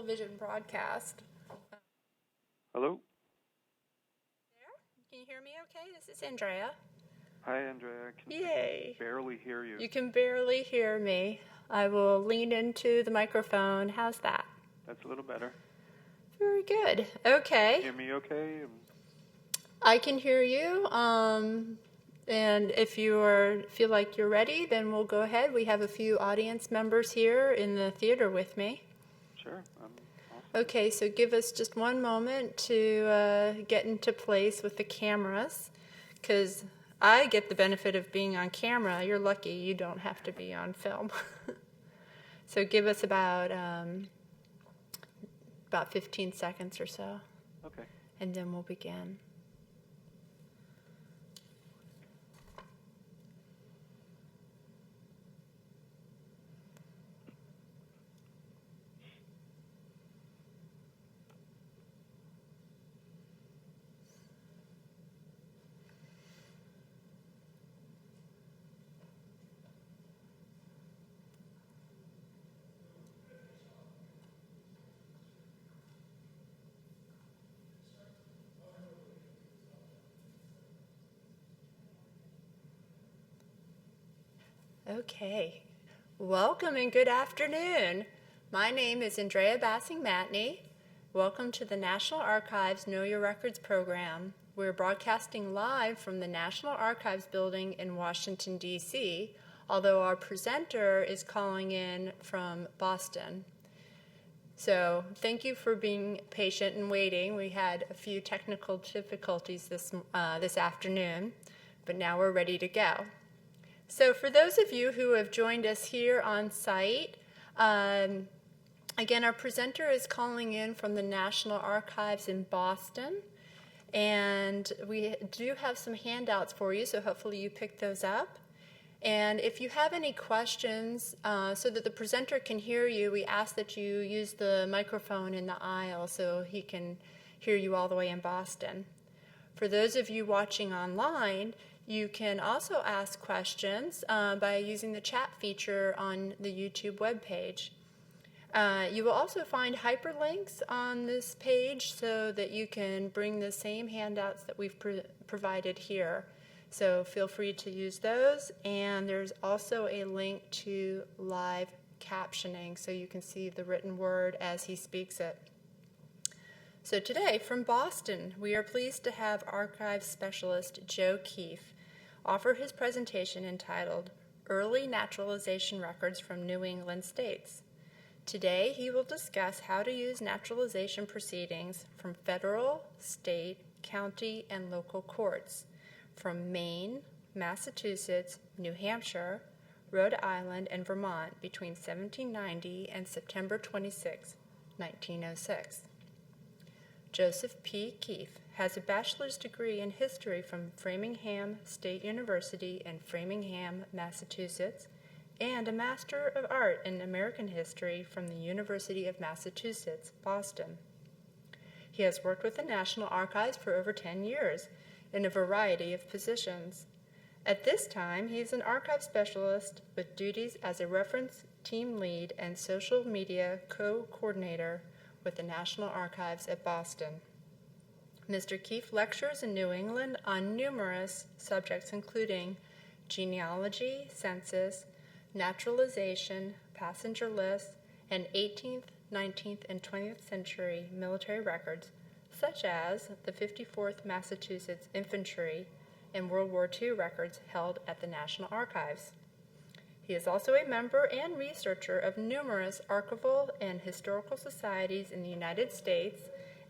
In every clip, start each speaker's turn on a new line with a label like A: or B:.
A: television broadcast.
B: Hello?
A: There? Can you hear me okay? This is Andrea.
B: Hi, Andrea. I
A: Yay.
B: can barely hear you.
A: You can barely hear me. I will lean into the microphone. How's that?
B: That's a little better.
A: Very good. Okay.
B: Can you hear me okay?
A: I can hear you. And if you feel like you're ready, then we'll go ahead. We have a few audience members here in the theater with me.
B: Sure. Awesome.
A: Okay, so give us just one moment to get into place with the cameras, because I get the benefit of being on camera. You're lucky you don't have to be on film. So give us about 15 seconds or so.
B: Okay.
A: And then we'll begin. Okay, welcome and good afternoon. My name is Andrea Bassing-Matney. Welcome to the National Archives Know Your Records program. We're broadcasting live from the National Archives building in Washington, D.C., although our presenter is calling in from Boston. So thank you for being patient and waiting. We had a few technical difficulties this afternoon, but now we're ready to go. So for those of you who have joined us here on site, again, our presenter is calling in from the National Archives in Boston, and we do have some handouts for you, so hopefully you pick those up. And if you have any questions, so that the presenter can hear you, we ask that you use the microphone in the aisle so he can hear you all the way in Boston. For those of you watching online, you can also ask questions by using the chat feature on the YouTube webpage. You will also find hyperlinks on this page so that you can bring the same handouts that we've provided here. So feel free to use those. And there's also a link to live captioning so you can see the written word as he speaks it. So today, from Boston, we are pleased to have archives specialist Joe Keefe offer his presentation entitled Early Naturalization Records from New England States. Today, he will discuss how to use naturalization proceedings from federal, state, county, and local courts from Maine, Massachusetts, New Hampshire, Rhode Island, and Vermont between 1790 and September 26, 1906. Joseph P. Keefe has a bachelor's degree in history from Framingham State University in Framingham, Massachusetts, and a Master of Art in American History from the University of Massachusetts, Boston. He has worked with the National Archives for over 10 years in a variety of positions. At this time, he is an archive specialist with duties as a reference team lead and social media co-coordinator with the National Archives at Boston. Mr. Keefe lectures in New England on numerous subjects including genealogy, census, naturalization, passenger lists, and 18th, 19th, and 20th century military records, such as the 54th Massachusetts Infantry and World War II records held at the National Archives. He is also a member and researcher of numerous archival and historical societies in the United States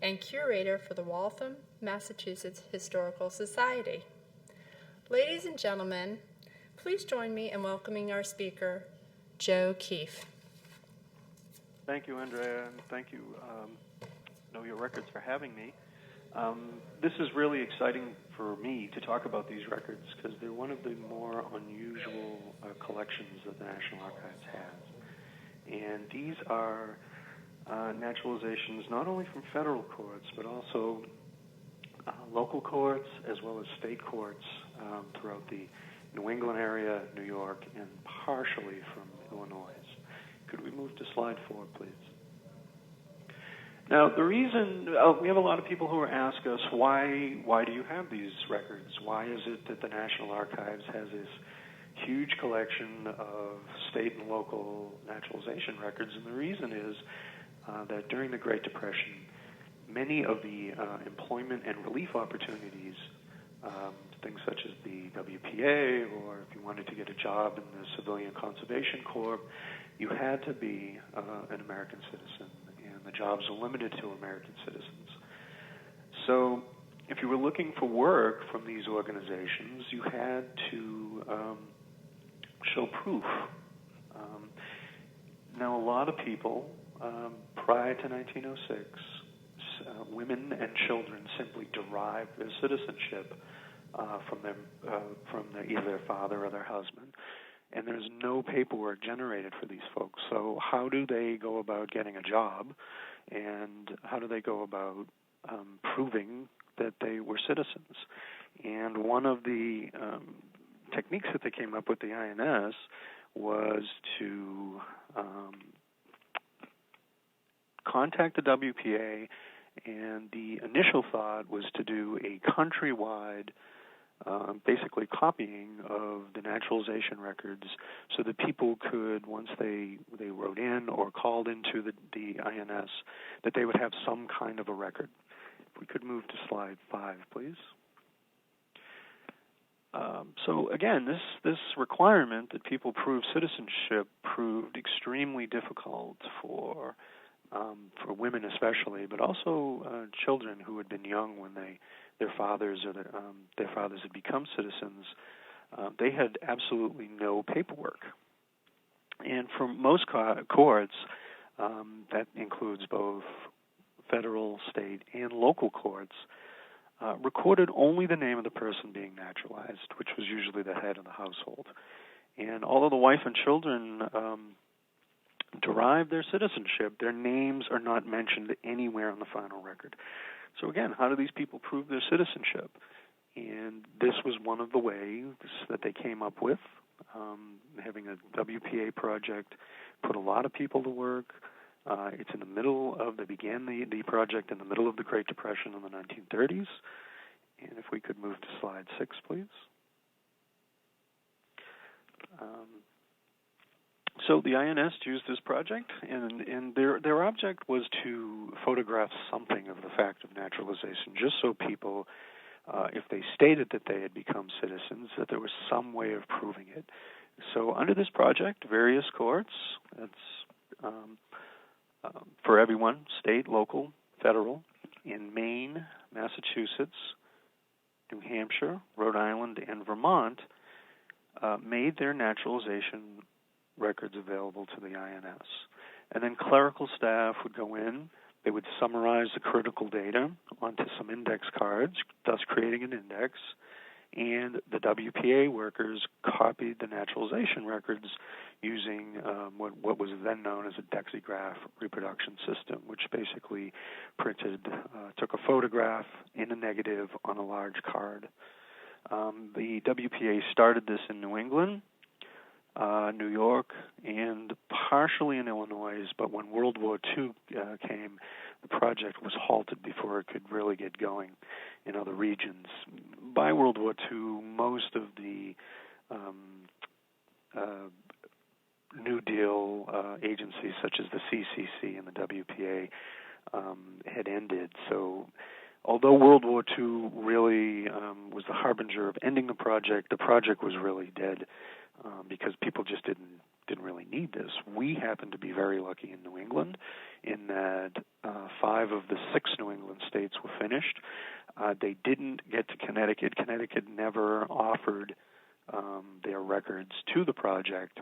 A: and curator for the Waltham, Massachusetts Historical Society. Ladies and gentlemen, please join me in welcoming our speaker, Joe Keefe.
B: Thank you, Andrea, and thank you, Know Your Records, for having me. This is really exciting for me to talk about these records because they're one of the more unusual collections that the National Archives has. And these are naturalizations not only from federal courts, but also local courts as well as state courts throughout the New England area, New York, and partially from Illinois. Could we move to slide 4, please? Now, the reason we have a lot of people who ask us, why do you have these records? Why is it that the National Archives has this huge collection of state and local naturalization records? And the reason is that during the Great Depression, many of the employment and relief opportunities, things such as the WPA, or if you wanted to get a job in the Civilian Conservation Corps, you had to be an American citizen, and the jobs were limited to American citizens. So if you were looking for work from these organizations, you had to show proof. Now, a lot of people, prior to 1906, women and children simply derived their citizenship from either their father or their husband, and there's no paperwork generated for these folks. So how do they go about getting a job, and how do they go about proving that they were citizens? And one of the techniques that they came up with, the INS, was to contact the WPA, and the initial thought was to do a countrywide basically copying of the naturalization records, so that people could, once they wrote in or called into the INS, that they would have some kind of a record. If we could move to slide 5, please. So again, this requirement that people prove citizenship proved extremely difficult for women especially, but also children who had been young when their fathers had become citizens. They had absolutely no paperwork. And for most courts, that includes both federal, state, and local courts, recorded only the name of the person being naturalized, which was usually the head of the household. And although the wife and children derive their citizenship, their names are not mentioned anywhere on the final record. So again, how do these people prove their citizenship? And this was one of the ways that they came up with. Having a WPA project put a lot of people to work. It's in the middle of, they began the project in the middle of the Great Depression in the 1930s. And if we could move to slide 6, please. So the INS used this project, and their object was to photograph something of the fact of naturalization, just so people, if they stated that they had become citizens, that there was some way of proving it. So under this project, various courts, that's for everyone, state, local, federal, in Maine, Massachusetts, New Hampshire, Rhode Island, and Vermont, made their naturalization records available to the INS. And then clerical staff would go in, they would summarize the critical data onto some index cards, thus creating an index, and the WPA workers copied the naturalization records using what was then known as a dexicgraph reproduction system, which basically took a photograph in a negative on a large card. The WPA started this in New England, New York, and partially in Illinois, but when World War II came, the project was halted before it could really get going in other regions. By World War II, most of the New Deal agencies, such as the CCC and the WPA, had ended. So although World War II really was the harbinger of ending the project was really dead. Because people just didn't really need this. We happened to be very lucky in New England in that 5 of the 6 New England states were finished. They didn't get to Connecticut. Connecticut never offered their records to the project,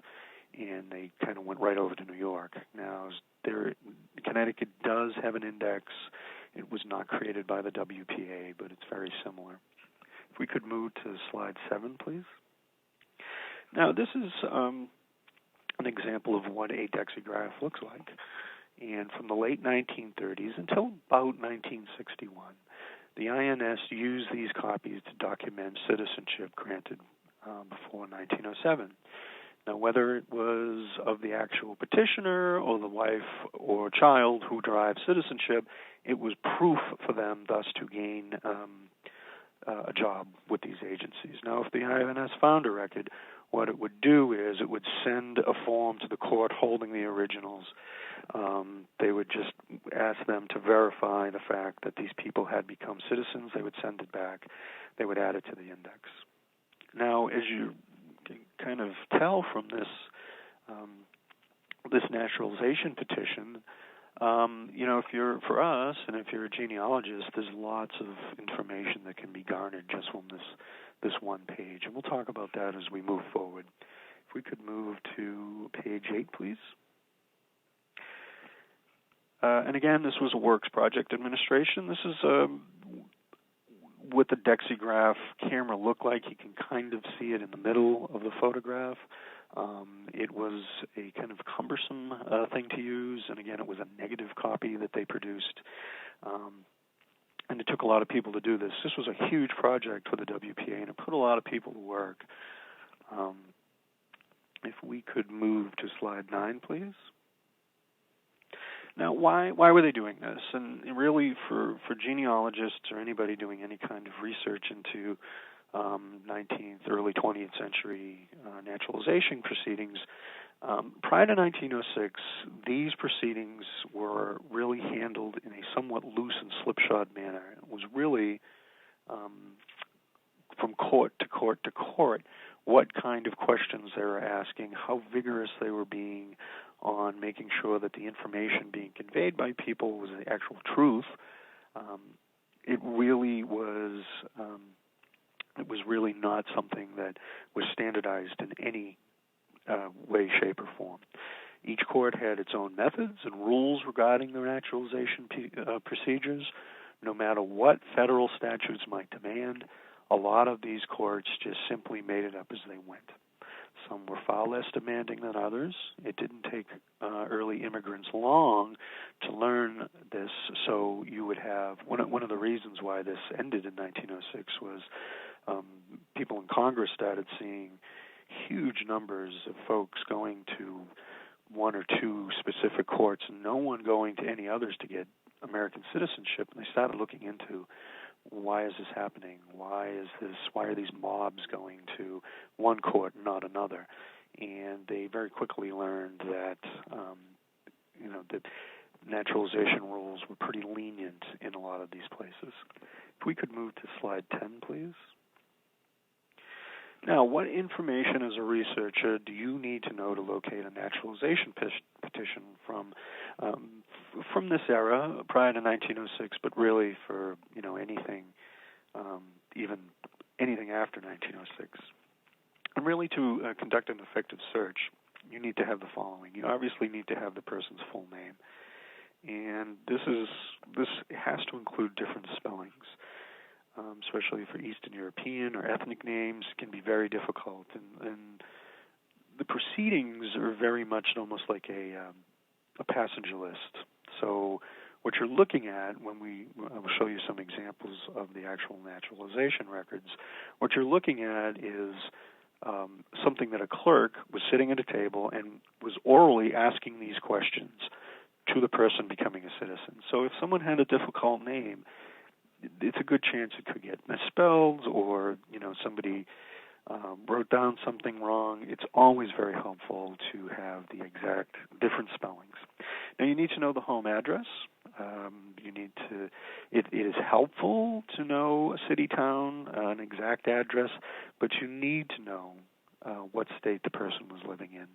B: and they kind of went right over to New York. Now, Connecticut does have an index. It was not created by the WPA, but it's very similar. If we could move to slide 7, please. Now, this is an example of what a dexicgraph looks like. And from the late 1930s until about 1961, the INS used these copies to document citizenship granted before 1907. Now, whether it was of the actual petitioner or the wife or child who derived citizenship, it was proof for them thus to gain a job with these agencies. Now, if the INS found a record, what it would do is it would send a form to the court holding the originals. They would just ask them to verify the fact that these people had become citizens. They would send it back. They would add it to the index. Now, as you can kind of tell from this this naturalization petition, if you're for us, and if you're a genealogist, there's lots of information that can be garnered just from this one page, and we'll talk about that as we move forward. If we could move to page 8, please. And again, this was a Works Project Administration. This is what the Dexygraph camera looked like. You can kind of see it in the middle of the photograph. It was a kind of cumbersome thing to use, and again, it was a negative copy that they produced. And it took a lot of people to do this. This was a huge project for the WPA, and it put a lot of people to work. If we could move to slide 9, please. Now, why were they doing this? And really, for genealogists or anybody doing any kind of research into 19th, early 20th century naturalization proceedings, prior to 1906, these proceedings were really handled in a somewhat loose and slipshod manner. It was really from court to court to court what kind of questions they were asking, how vigorous they were being on making sure that the information being conveyed by people was the actual truth. It really was. It was really not something that was standardized in any way, shape, or form. Each court had its own methods and rules regarding the naturalization procedures. No matter what federal statutes might demand, a lot of these courts just simply made it up as they went. Some were far less demanding than others. It didn't take early immigrants long to learn this, so you would have one of the reasons why this ended in 1906 was people in Congress started seeing huge numbers of folks going to one or two specific courts and no one going to any others to get American citizenship, and they started looking into why is this happening? Why are these mobs going to one court and not another? And they very quickly learned that that naturalization rules were pretty lenient in a lot of these places. If we could move to slide 10, please. Now, what information as a researcher do you need to know to locate a naturalization petition from this era, prior to 1906, but really for anything, even anything after 1906? And really, to conduct an effective search, you need to have the following. You obviously need to have the person's full name, and this has to include different spellings. Especially for Eastern European or ethnic names, can be very difficult. And the proceedings are very much almost like a passenger list. So what you're looking at I will show you some examples of the actual naturalization records. What you're looking at is something that a clerk was sitting at a table and was orally asking these questions to the person becoming a citizen. So if someone had a difficult name, it's a good chance it could get misspelled, or somebody wrote down something wrong. It's always very helpful to have the exact different spellings. Now, you need to know the home address. It is helpful to know a city, town, an exact address, but you need to know what state the person was living in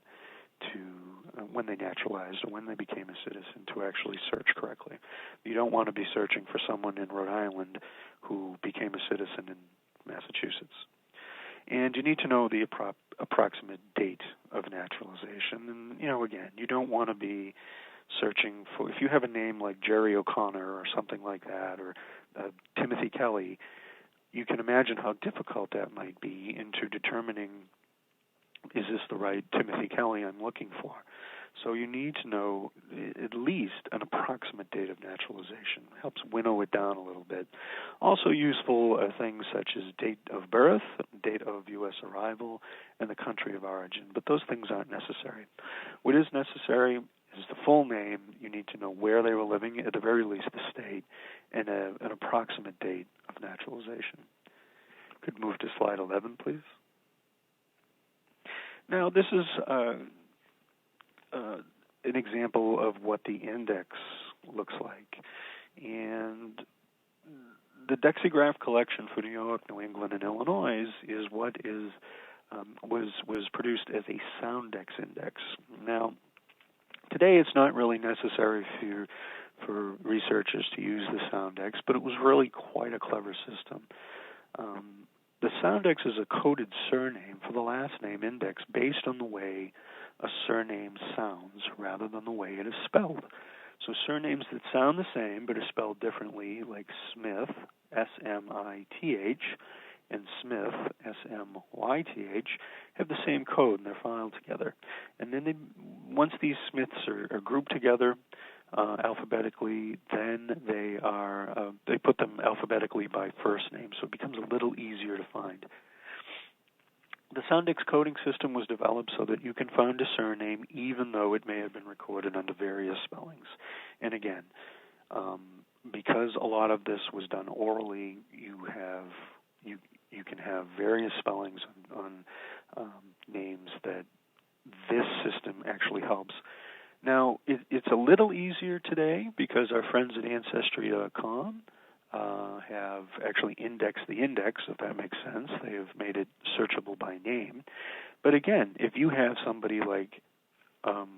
B: when they naturalized or when they became a citizen, to actually search correctly. You don't want to be searching for someone in Rhode Island who became a citizen in Massachusetts. And you need to know the approximate date of naturalization. And, again, you don't want to be searching for, if you have a name like Jerry O'Connor or something like that, or Timothy Kelly, you can imagine how difficult that might be into determining, is this the right Timothy Kelly I'm looking for? So you need to know at least an approximate date of naturalization. It helps winnow it down a little bit. Also useful are things such as date of birth, date of U.S. arrival, and the country of origin. But those things aren't necessary. What is necessary is the full name. You need to know where they were living, at the very least the state, and an approximate date of naturalization. Could move to slide 11, please. Now, this is an example of what the index looks like. And the Dexygraph collection for New York, New England, and Illinois is what was produced as a Soundex Index. Now, today it's not really necessary for researchers to use the Soundex, but it was really quite a clever system. The Soundex is a coded surname for the last name index based on the way a surname sounds rather than the way it is spelled. So surnames that sound the same but are spelled differently, like Smith, S-M-I-T-H, and Smith, S-M-Y-T-H, have the same code and they're filed together. And then once these Smiths are grouped together alphabetically, then they put them alphabetically by first name, so it becomes a little easier to find. The Soundex coding system was developed so that you can find a surname even though it may have been recorded under various spellings. And again, because a lot of this was done orally, you can have various spellings on names that this system actually helps. Now, it's a little easier today because our friends at Ancestry.com have actually indexed the index, if that makes sense. They have made it searchable by name. But again, if you have somebody like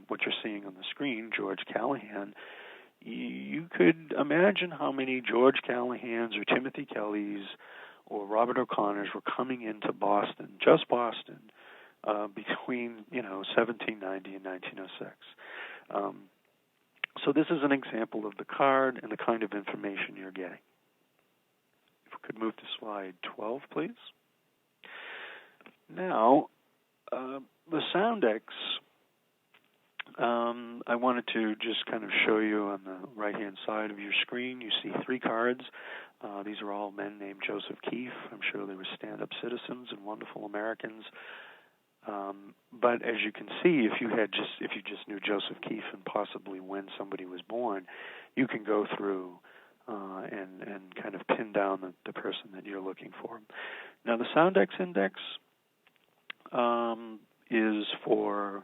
B: what you're seeing on the screen, George Callahan, you could imagine how many George Callahans or Timothy Kellys or Robert O'Connors were coming into Boston, just Boston, between 1790 and 1906. So this is an example of the card and the kind of information you're getting. If we could move to slide 12, please. Now, the Soundex, I wanted to just kind of show you on the right-hand side of your screen. You see 3 cards. These are all men named Joseph Keefe. I'm sure they were stand-up citizens and wonderful Americans. But as you can see, if you just knew Joseph Keefe and possibly when somebody was born, you can go through and kind of pin down the person that you're looking for. Now, the Soundex Index is for,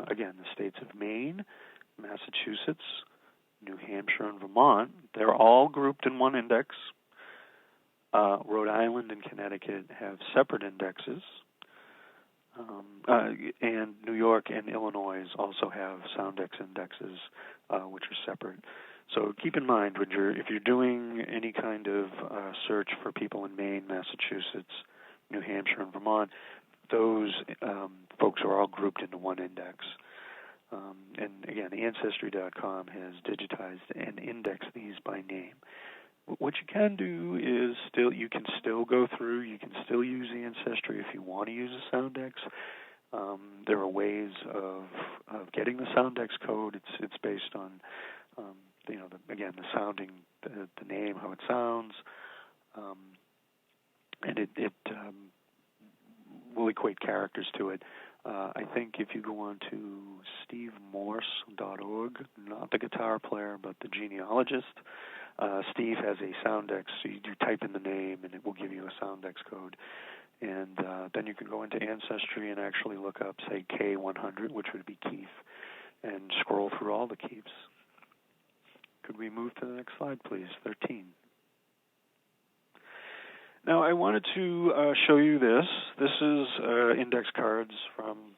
B: again, the states of Maine, Massachusetts, New Hampshire, and Vermont. They're all grouped in one index. Rhode Island and Connecticut have separate indexes. And New York and Illinois also have Soundex indexes, which are separate. So keep in mind if you're doing any kind of search for people in Maine, Massachusetts, New Hampshire, and Vermont, those folks are all grouped into one index. And again, Ancestry.com has digitized and indexed these by name. What you can do is you can still go through, you can still use Ancestry if you want to use a Soundex. There are ways of getting the Soundex code. It's based on, the sounding, the name, how it sounds, and it will equate characters to it. I think if you go on to stevemorse.org, not the guitar player, but the genealogist, Steve has a Soundex, so you do type in the name and it will give you a Soundex code. And then you can go into Ancestry and actually look up, say, K100, which would be Keefe, and scroll through all the Keefes. Could we move to the next slide, please? 13. Now, I wanted to show you this. This is index cards from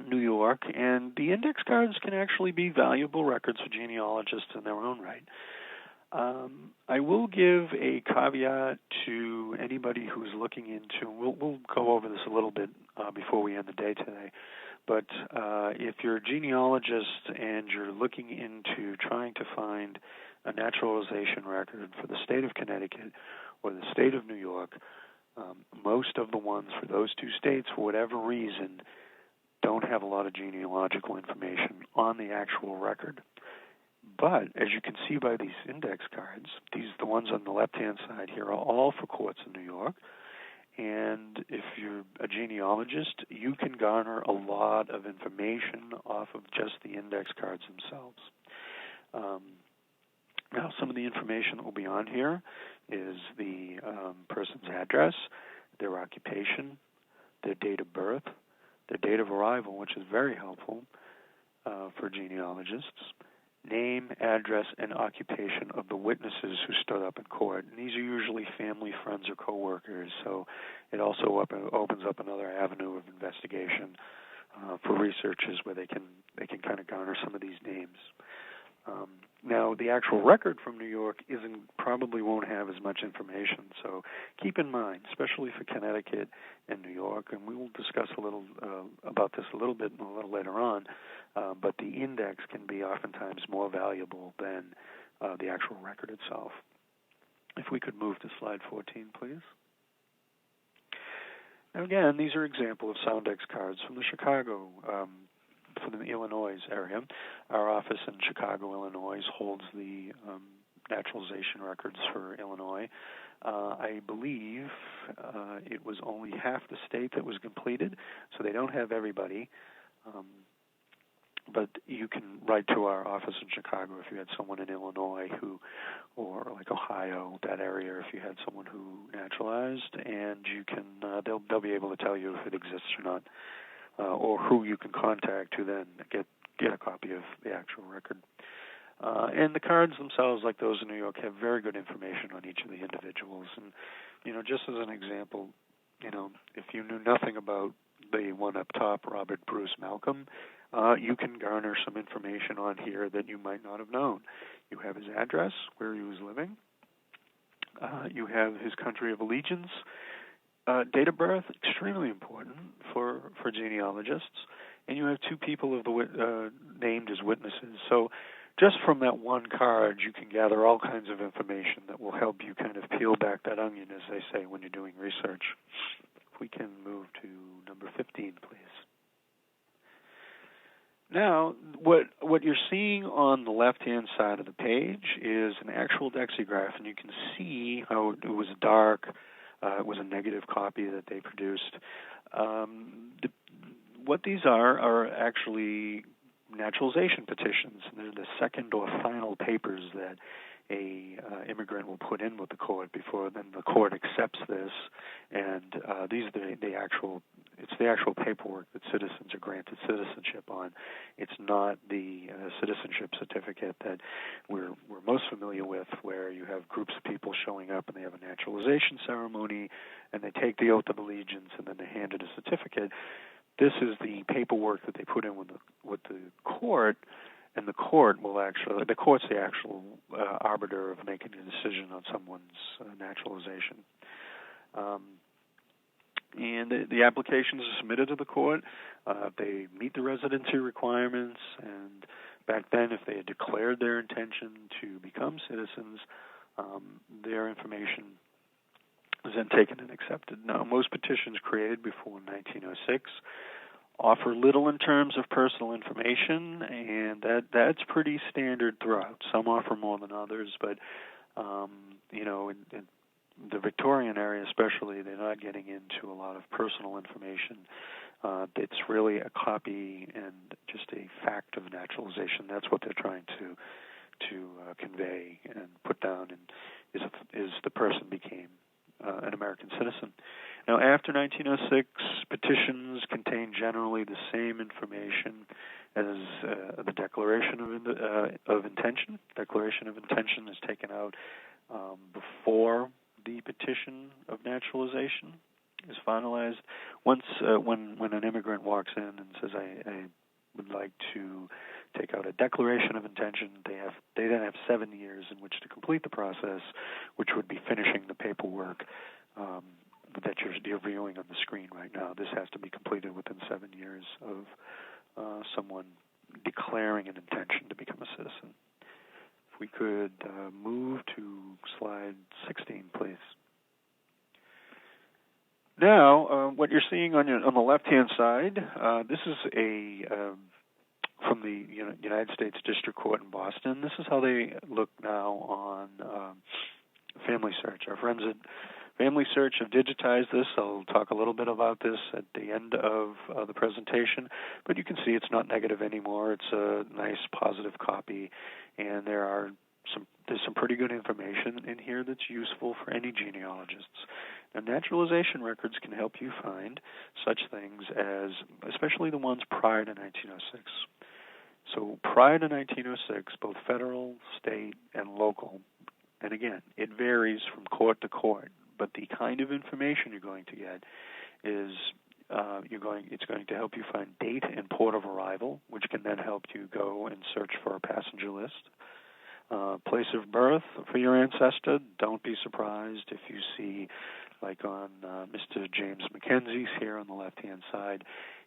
B: New York, and the index cards can actually be valuable records for genealogists in their own right. I will give a caveat to anybody who's looking into, we'll go over this a little bit before we end the day today, but if you're a genealogist and you're looking into trying to find a naturalization record for the state of Connecticut or the state of New York, most of the ones for those two states, for whatever reason, don't have a lot of genealogical information on the actual record. But as you can see by these index cards, the ones on the left-hand side here are all for courts in New York. And if you're a genealogist, you can garner a lot of information off of just the index cards themselves. Now, some of the information that will be on here is the person's address, their occupation, their date of birth, their date of arrival, which is very helpful for genealogists, name, address, and occupation of the witnesses who stood up in court. And these are usually family, friends, or coworkers, so it also opens up another avenue of investigation for researchers where they can kind of garner some of these names. Now, the actual record from New York probably won't have as much information, so keep in mind, especially for Connecticut and New York, and we will discuss a little about this a little bit a little later on, but the index can be oftentimes more valuable than the actual record itself. If we could move to slide 14, please. Now, again, these are examples of Soundex cards from the Chicago from the Illinois area. Our office in Chicago, Illinois, holds the naturalization records for Illinois. I believe it was only half the state that was completed, so they don't have everybody. But you can write to our office in Chicago if you had someone in Illinois or like Ohio, that area, if you had someone who naturalized, and you can they'll be able to tell you if it exists or not. Or who you can contact to then get a copy of the actual record. And the cards themselves, like those in New York, have very good information on each of the individuals. And, just as an example, if you knew nothing about the one up top, Robert Bruce Malcolm, you can garner some information on here that you might not have known. You have his address, where he was living. You have his country of allegiance. Date of birth, extremely important for genealogists, and you have two people named as witnesses. So just from that one card, you can gather all kinds of information that will help you kind of peel back that onion, as they say, when you're doing research. If we can move to number 15, please. Now, what you're seeing on the left-hand side of the page is an actual Dexicgraph, and you can see how it was dark. It was a negative copy that they produced. What these are actually naturalization petitions. They're the second or final papers that a immigrant will put in with the court before then the court accepts this. And these are it's the actual paperwork that citizens are granted citizenship on. It's not the citizenship certificate that we're most familiar with, where you have groups of people showing up and they have a naturalization ceremony and they take the oath of allegiance and then they hand it a certificate. This is the paperwork that they put in with the court, and the court's the actual arbiter of making a decision on someone's naturalization. And the applications are submitted to the court. They meet the residency requirements, and back then, if they had declared their intention to become citizens, their information was then taken and accepted. Now, most petitions created before 1906 offer little in terms of personal information, and that's pretty standard throughout. Some offer more than others, but in the Victorian area especially, they're not getting into a lot of personal information. It's really a copy and just a fact of naturalization. That's what they're trying to convey and put down, and is the person became an American citizen. Now, after 1906, petitions contain generally the same information as the Declaration of Intention. Declaration of Intention is taken out before the petition of naturalization is finalized. Once, when an immigrant walks in and says, I would like to take out a Declaration of Intention, they then have 7 years in which to complete the process, which would be finishing the paperwork that you're viewing on the screen right now. This has to be completed within 7 years of someone declaring an intention to become a citizen. If we could move to slide 16, please.
C: Now, what you're seeing on the left-hand side, this is from the United States District Court in Boston. This is how they look now on Family Search. Our friends at Family Search have digitized this. I'll talk a little bit about this at the end of the presentation, but you can see it's not negative anymore. It's a nice positive copy, and there's some pretty good information in here that's useful for any genealogists. Now, Naturalization Records can help you find such things as, especially the ones prior to 1906. So prior to 1906, both federal, state, and local, and again, it varies from court to court, but the kind of information you're going to get is it's going to help you find date and port of arrival, which can then help you go and search for a passenger list. Place of birth for your ancestor. Don't be surprised if you see, like on Mr. James Mackenzie's here on the left-hand side,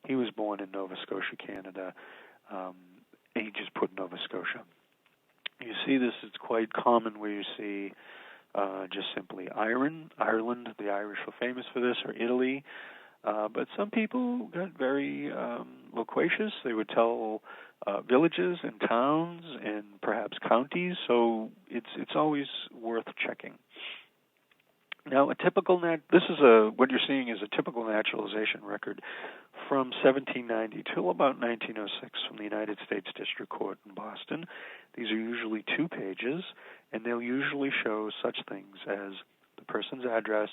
C: he was born in Nova Scotia, Canada. He just put Nova Scotia. You see this, it's quite common where you see just simply Ireland. The Irish were famous for this, or Italy. But some people got very loquacious. They would tell villages and towns and perhaps counties, so it's always worth checking. Now, what you're seeing is a typical naturalization record from 1790 till about 1906 from the United States District Court in Boston. These are usually 2 pages, and they'll usually show such things as the person's address,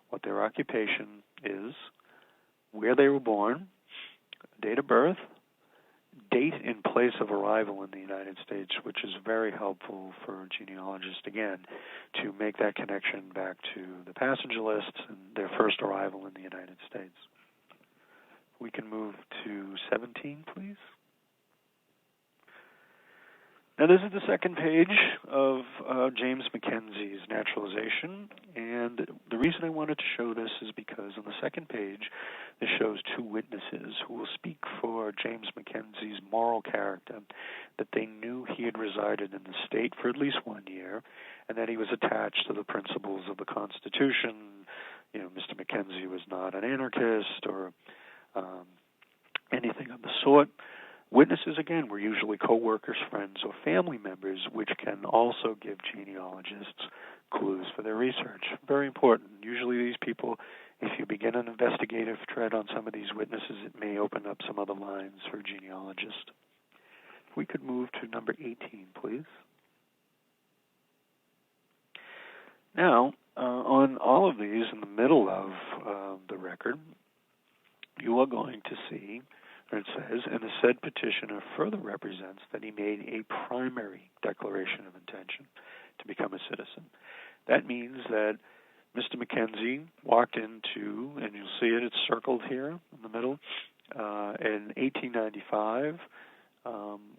C: what their occupation is, where they were born, date of birth, date and place of arrival in the United States, which is very helpful for genealogists, again, to make that connection back to the passenger lists and their first arrival in the United States. We can move to 17, please. Now, this is the second page of James Mackenzie's naturalization, and the reason I wanted to show this is because on the second page, this shows 2 witnesses who will speak for James Mackenzie's moral character, that they knew he had resided in the state for at least 1 year, and that he was attached to the principles of the Constitution. Mr. Mackenzie was not an anarchist or anything of the sort. Witnesses, again, were usually co-workers, friends, or family members, which can also give genealogists clues for their research. Very important. Usually these people, if you begin an investigative thread on some of these witnesses, it may open up some other lines for a genealogist. If we could move to number 18, please. Now, on all of these in the middle of the record, you are going to see, it says, and the said petitioner further represents that he made a primary declaration of intention to become a citizen. That means that Mr. Mackenzie walked into, and you'll see it's circled here in the middle, in 1895,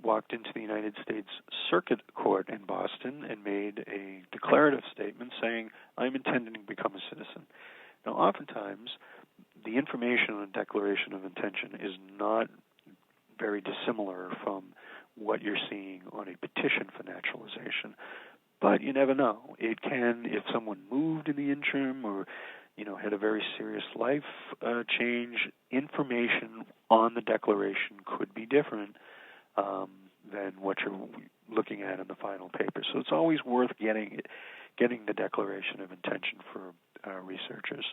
C: walked into the United States Circuit Court in Boston and made a declarative statement saying, I'm intending to become a citizen. Now, oftentimes, the information on a declaration of intention is not very dissimilar from what you're seeing on a petition for naturalization. But you never know. It can, if someone moved in the interim or, had a very serious life change, information on the declaration could be different than what you're looking at in the final paper. So it's always worth getting the declaration of intention for researchers.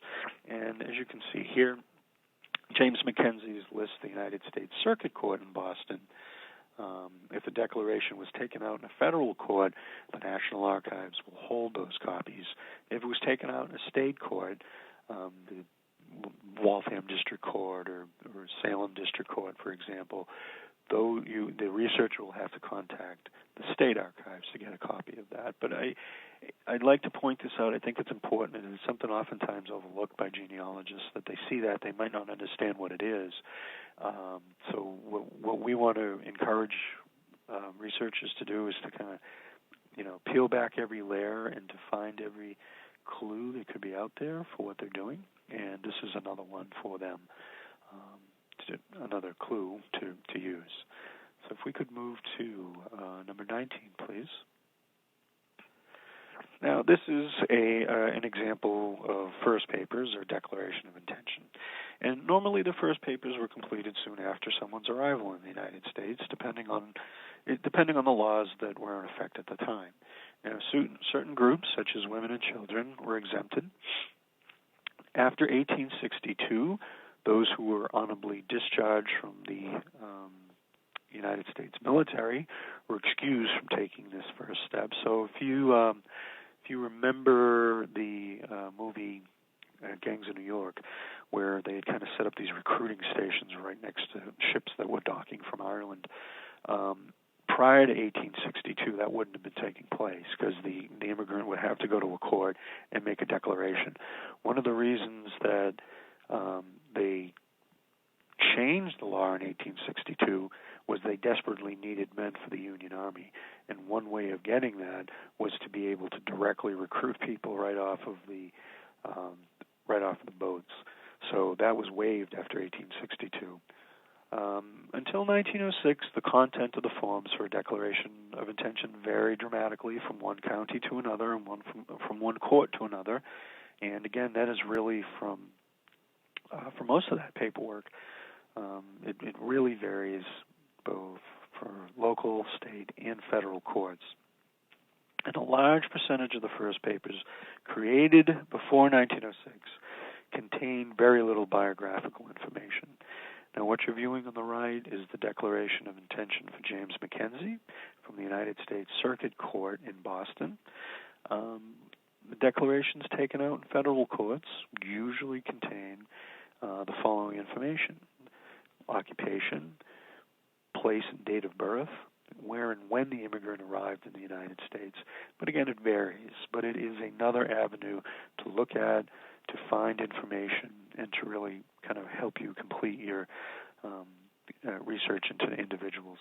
C: And as you can see here, James Mackenzie's lists the United States Circuit Court in Boston. If the declaration was taken out in a federal court, the National Archives will hold those copies. If it was taken out in a state court, the Waltham District Court or Salem District Court, for example, the researcher will have to contact the state archives to get a copy of that. But I'd like to point this out. I think it's important, and it's something oftentimes overlooked by genealogists, that they see that, they might not understand what it is. So what we want to encourage researchers to do is to kind of, peel back every layer and to find every clue that could be out there for what they're doing. And this is another one for them, another clue to use. So if we could move to number 19, please. Now, this is an example of first papers or declaration of intention. And normally the first papers were completed soon after someone's arrival in the United States, depending on the laws that were in effect at the time. Now, certain groups, such as women and children, were exempted. After 1862, those who were honorably discharged from the United States military were excused from taking this first step. So if you remember the movie Gangs of New York, where they had kind of set up these recruiting stations right next to ships that were docking from Ireland, prior to 1862, that wouldn't have been taking place because the immigrant would have to go to a court and make a declaration. One of the reasons that they changed the law in 1862 was they desperately needed men for the Union Army, and one way of getting that was to be able to directly recruit people right off of the boats. So that was waived after 1862. Until 1906, the content of the forms for a declaration of intention varied dramatically from one county to another and from one court to another. And again, that is really for most of that paperwork, it really varies both for local, state, and federal courts. And a large percentage of the first papers created before 1906 contain very little biographical information. Now, what you're viewing on the right is the Declaration of Intention for James Mackenzie from the United States Circuit Court in Boston. The declarations taken out in federal courts usually contain the following information: occupation, place and date of birth, where and when the immigrant arrived in the United States. But again, it varies. But it is another avenue to look at, to find information, and to really kind of help you complete your research into individuals.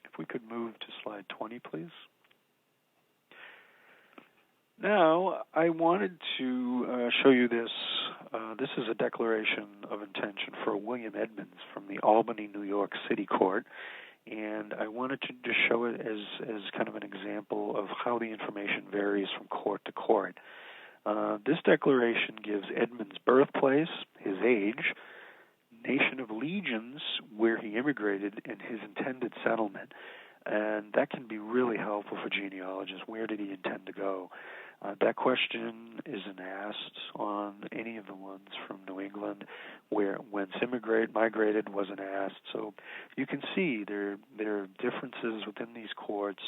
C: If we could move to slide 20, please. Now, I wanted to show you this. This is a declaration of intention for William Edmonds from the Albany, New York City Court, and I wanted to just show it as kind of an example of how the information varies from court to court. This declaration gives Edmonds' birthplace, his age, nation of allegiance, where he immigrated, and his intended settlement. And that can be really helpful for genealogists. Where did he intend to go? That question isn't asked on any of the ones from New England. Where whence migrated wasn't asked. So you can see there are differences within these courts.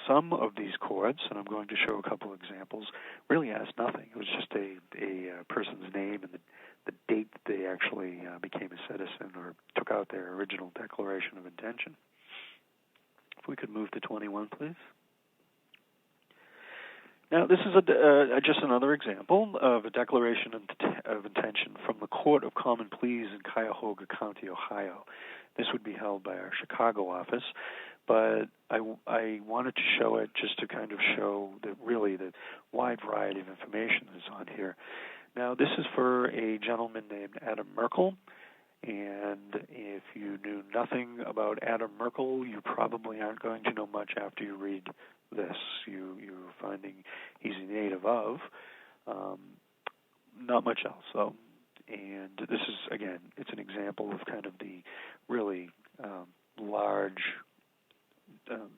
C: Some of these courts, and I'm going to show a couple of examples, really asked nothing. It was just a person's name and the date that they actually became a citizen or took out their original declaration of intention. If we could move to 21, please. Now, this is just another example of a declaration of intention from the Court of Common Pleas in Cuyahoga County, Ohio. This would be held by our Chicago office, but I wanted to show it just to kind of show that really the wide variety of information is on here. Now, this is for a gentleman named Adam Merkel, and if you knew nothing about Adam Merkel, you probably aren't going to know much after you read this. You're finding he's a native of, not much else, though. And this is, again, it's an example of kind of the really large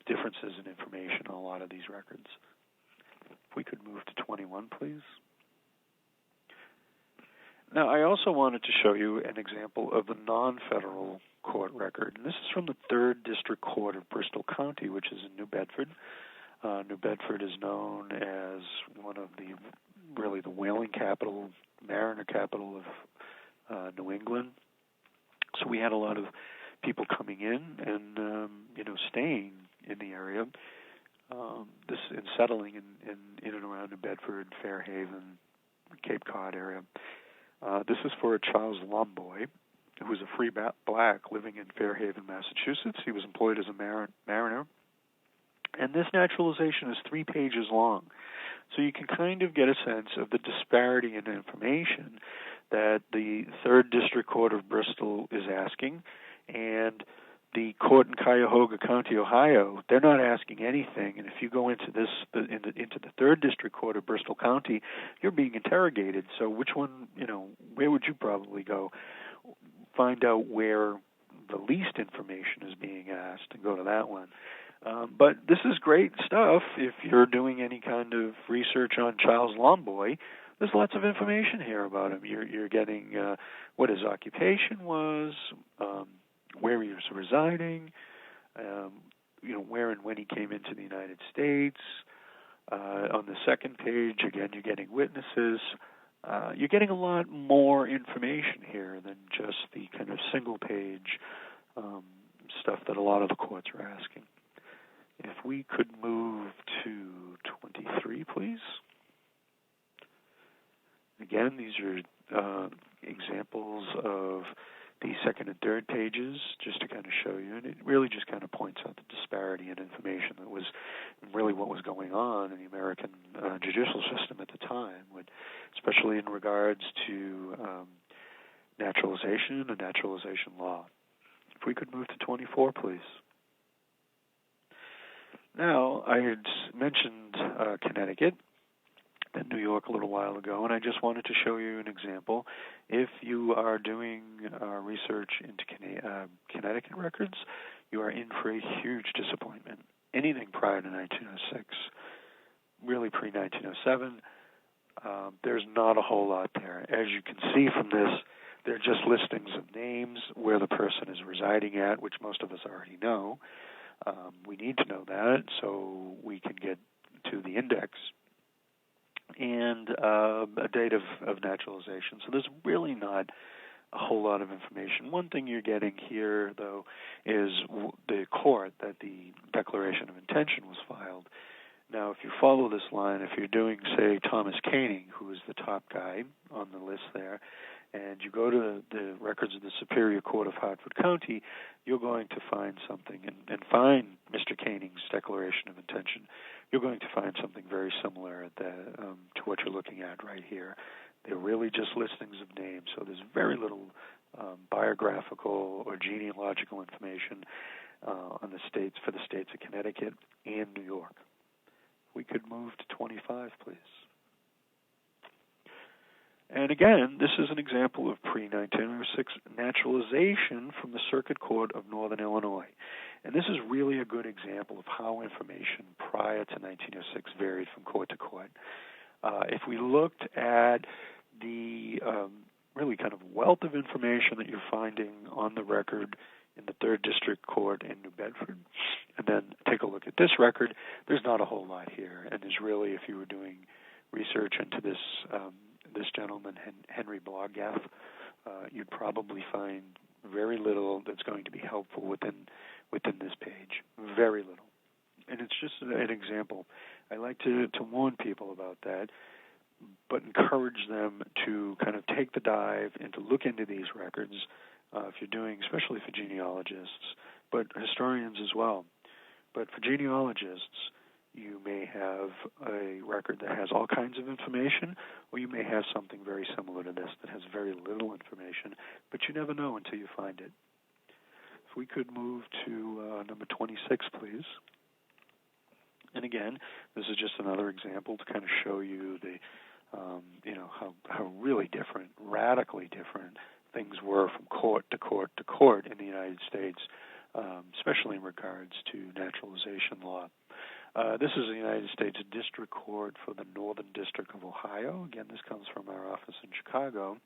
C: differences in information on a lot of these records. If we could move to 21, please. Now, I also wanted to show you an example of the non-federal court record. And this is from the 3rd District Court of Bristol County, which is in New Bedford. New Bedford is known as one of the whaling capital, mariner capital of New England. So we had a lot of people coming in and staying in the area, and settling in and around New Bedford, Fairhaven, Cape Cod area. This is for Charles Lomboy, who was a free black living in Fairhaven, Massachusetts. He was employed as a mariner. And this naturalization is 3 pages long. So you can kind of get a sense of the disparity in information that the 3rd District Court of Bristol is asking, and the court in Cuyahoga County, Ohio, they're not asking anything. And if you go into into the 3rd District Court of Bristol County, you're being interrogated. So which one, where would you probably go? Find out where the least information is being asked and go to that one. But this is great stuff if you're doing any kind of research on Charles Lomboy. There's lots of information here about him. You're getting what his occupation was, where he was residing, where and when he came into the United States. On the 2nd page, again, you're getting witnesses. You're getting a lot more information here than just the kind of single-page stuff that a lot of the courts are asking. If we could move to 23, please. Again, these are examples of the 2nd and 3rd pages, just to kind of show you, and it really just kind of points out the disparity in information that was really what was going on in the American judicial system at the time, especially in regards to naturalization and naturalization law. If we could move to 24, please. Now, I had mentioned Connecticut and New York a little while ago, and I just wanted to show you an example. If you are doing research into Connecticut records, you are in for a huge disappointment. Anything prior to 1906, really pre-1907, there's not a whole lot there. As you can see from this, they're just listings of names, where the person is residing at, which most of us already know. We need to know that so we can get to the index, and a date of naturalization. So there's really not a whole lot of information. One thing you're getting here, though, is the court that the Declaration of Intention was filed. Now, if you follow this line, if you're doing, say, Thomas Canning, who is the top guy on the list there, and you go to the records of the Superior Court of Hartford County, you're going to find something, and find Mr. Canning's Declaration of Intention. You're going to find something very similar to what you're looking at right here. They're really just listings of names, so there's very little biographical or genealogical information on the states, for the states of Connecticut and New York. We could move to 25, please. And again, this is an example of pre-1906 naturalization from the Circuit Court of Northern Illinois. And this is really a good example of how information prior to 1906 varied from court to court. If we looked at the really kind of wealth of information that you're finding on the record in the 3rd District Court in New Bedford, and then take a look at this record, there's not a whole lot here. And there's really, if you were doing research into this gentleman, Henry Blodgett, you'd probably find very little that's going to be helpful within this page. Very little. And it's just an example. I like to warn people about that, but encourage them to kind of take the dive and to look into these records, if you're doing, especially for genealogists, but historians as well. But for genealogists, you may have a record that has all kinds of information, or you may have something very similar to this that has very little information, but you never know until you find it. If we could move to number 26, please. And again, this is just another example to kind of show you the, how really different, radically different things were from court to court to court in the United States, especially in regards to naturalization law. This is the United States District Court for the Northern District of Ohio. Again, this comes from our office in Chicago.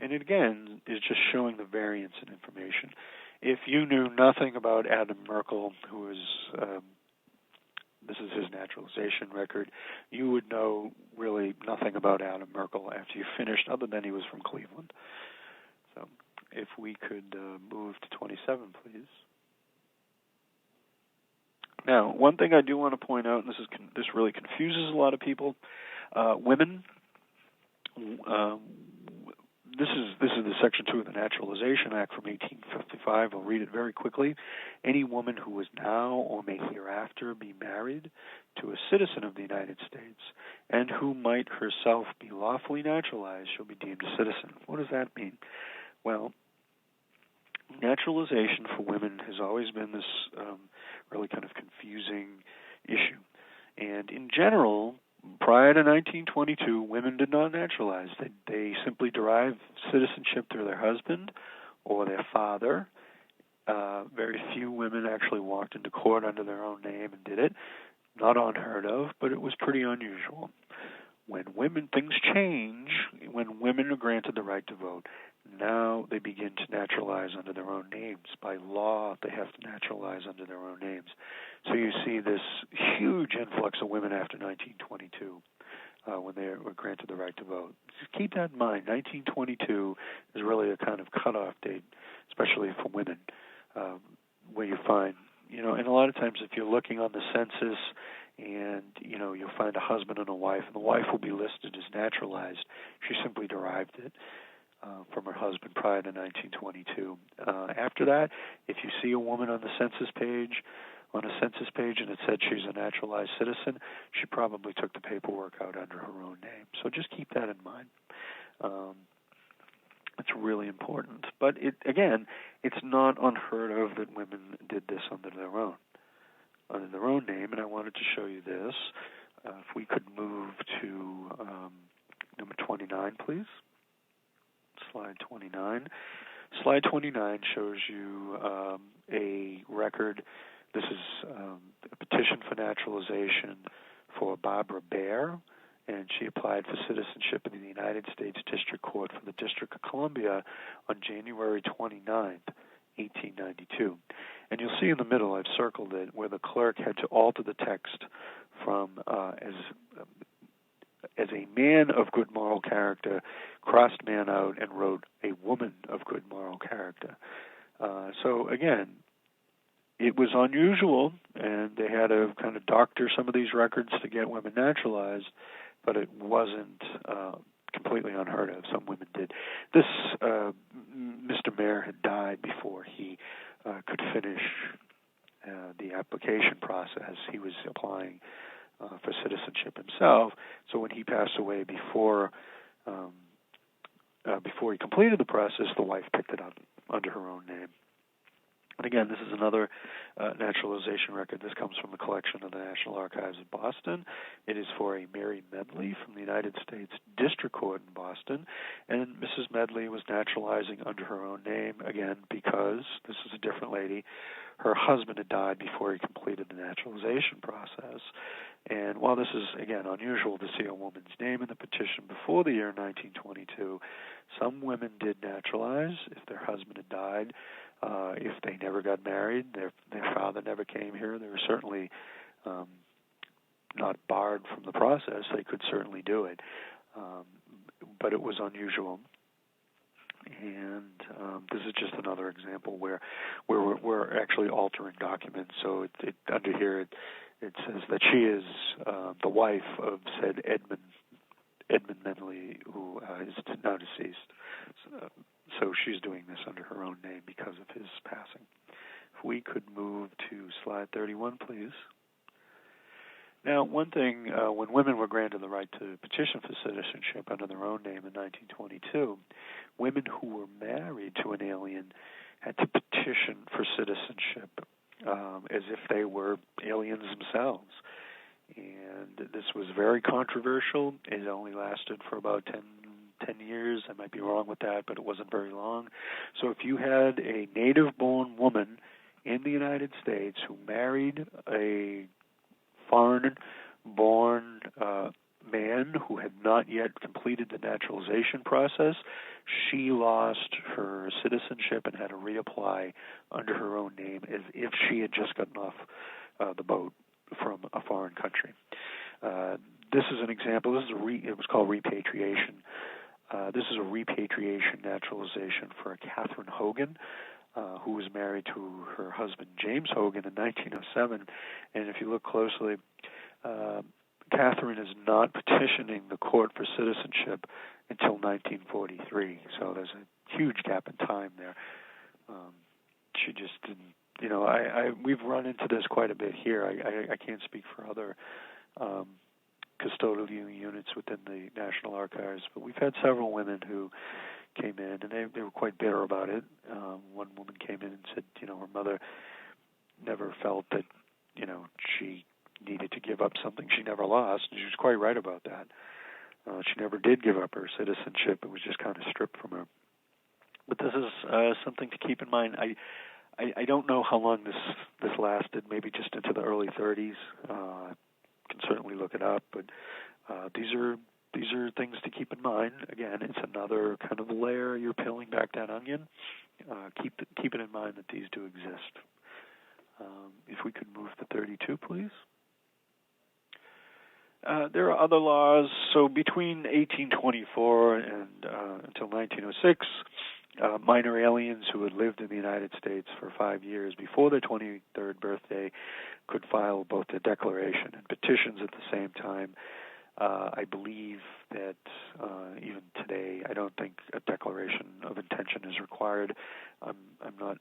C: And it, again, is just showing the variance in information. If you knew nothing about Adam Merkel, who is, this is his naturalization record, you would know really nothing about Adam Merkel after you finished, other than he was from Cleveland. So if we could move to 27, please. Now, one thing I do want to point out, and this really confuses a lot of people, women. This is the Section 2 of the Naturalization Act from 1855. I'll read it very quickly. Any woman who is now or may hereafter be married to a citizen of the United States and who might herself be lawfully naturalized shall be deemed a citizen. What does that mean? Well, naturalization for women has always been this really kind of confusing issue. And in general, prior to 1922, women did not naturalize. They simply derived citizenship through their husband or their father. Very few women actually walked into court under their own name and did it. Not unheard of, but it was pretty unusual. When things change, when women are granted the right to vote, now they begin to naturalize under their own names. By law, they have to naturalize under their own names. So you see this huge influx of women after 1922 when they were granted the right to vote. Just keep that in mind. 1922 is really a kind of cutoff date, especially for women, where you find, and a lot of times if you're looking on the census and, you'll find a husband and a wife, and the wife will be listed as naturalized. She simply derived it from her husband prior to 1922. After that, if you see a woman on a census page, and it said she's a naturalized citizen, she probably took the paperwork out under her own name. So just keep that in mind. It's really important. But it's not unheard of that women did this under their own name, and I wanted to show you this. If we could move to number 29, please. Slide 29. Slide 29 shows you a record. This is a petition for naturalization for Barbara Baer, and she applied for citizenship in the United States District Court for the District of Columbia on January 29th, 1892. And you'll see in the middle, I've circled it, where the clerk had to alter the text from as a man of good moral character, crossed man out and wrote a woman of good moral character. So again, it was unusual, and they had to kind of doctor some of these records to get women naturalized, but it wasn't completely unheard of. Some women did. This Mr. Mayer had died before he could finish the application process. He was applying for citizenship himself. So when he passed away before he completed the process, the wife picked it up under her own name. And again, this is another naturalization record. This comes from the collection of the National Archives of Boston. It is for a Mary Medley from the United States District Court in Boston. And Mrs. Medley was naturalizing under her own name, again, because this is a different lady. Her husband had died before he completed the naturalization process. And while this is, again, unusual to see a woman's name in the petition before the year 1922, some women did naturalize if their husband had died. If they never got married, their father never came here, they were certainly not barred from the process. They could certainly do it. But it was unusual. And this is just another example where we're actually altering documents. So it under here it says that she is the wife of said Edmund Medley, who is now deceased. So she's doing this under her own name because of his passing. If we could move to slide 31, please. Now, one thing, when women were granted the right to petition for citizenship under their own name in 1922, women who were married to an alien had to petition for citizenship as if they were aliens themselves. And this was very controversial. It only lasted for about 10 years. I might be wrong with that, but it wasn't very long. So if you had a native-born woman in the United States who married a foreign-born man who had not yet completed the naturalization process, she lost her citizenship and had to reapply under her own name as if she had just gotten off the boat from a foreign country. This is an example. It was called Repatriation. This is a repatriation naturalization for a Catherine Hogan, who was married to her husband James Hogan in 1907. And if you look closely, Catherine is not petitioning the court for citizenship until 1943. So there's a huge gap in time there. She just didn't. We've run into this quite a bit here. I can't speak for other custodial units within the National Archives, but we've had several women who came in, and they were quite bitter about it. One woman came in and said, her mother never felt that, she needed to give up something she never lost, and she was quite right about that. She never did give up her citizenship. It was just kind of stripped from her. But this is something to keep in mind. I don't know how long this lasted, maybe just into the early 30s. Can certainly look it up, but these are things to keep in mind. Again, it's another kind of layer you're peeling back that onion. Keep it in mind that these do exist. If we could move to 32, please. There are other laws. So between 1824 and until 1906, minor aliens who had lived in the United States for 5 years before their 23rd birthday could file both their declaration and petitions at the same time. I believe that even today, I don't think a declaration of intention is required. I'm not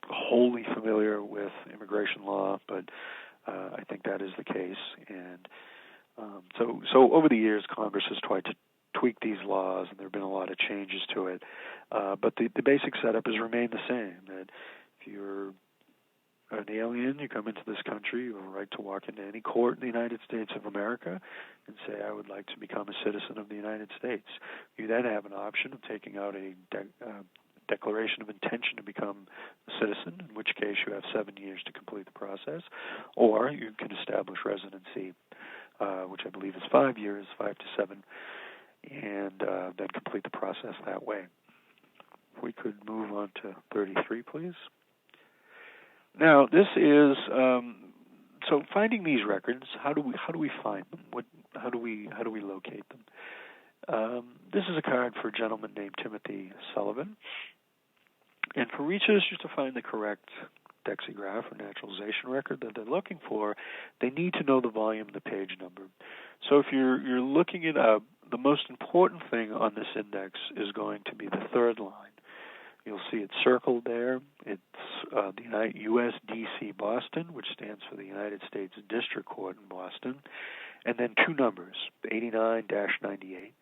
C: wholly familiar with immigration law, but I think that is the case. And so over the years, Congress has tried to tweak these laws, and there have been a lot of changes to it. But the basic setup has remained the same, that if you're an alien, you come into this country, you have a right to walk into any court in the United States of America and say, I would like to become a citizen of the United States. You then have an option of taking out a declaration of intention to become a citizen, in which case you have 7 years to complete the process, or you can establish residency, which I believe is 5 years, 5 to 7, and then complete the process that way. If we could move on to 33, please. Now, this is so finding these records. How do we find them? How do we locate them? This is a card for a gentleman named Timothy Sullivan, and for researchers to find the correct dexigraph or naturalization record that they're looking for, they need to know the volume and the page number. So if you're looking it up, the most important thing on this index is going to be the third line. You'll see it circled there. It's the U.S. D.C. Boston, which stands for the United States District Court in Boston, and then two numbers, 89-98.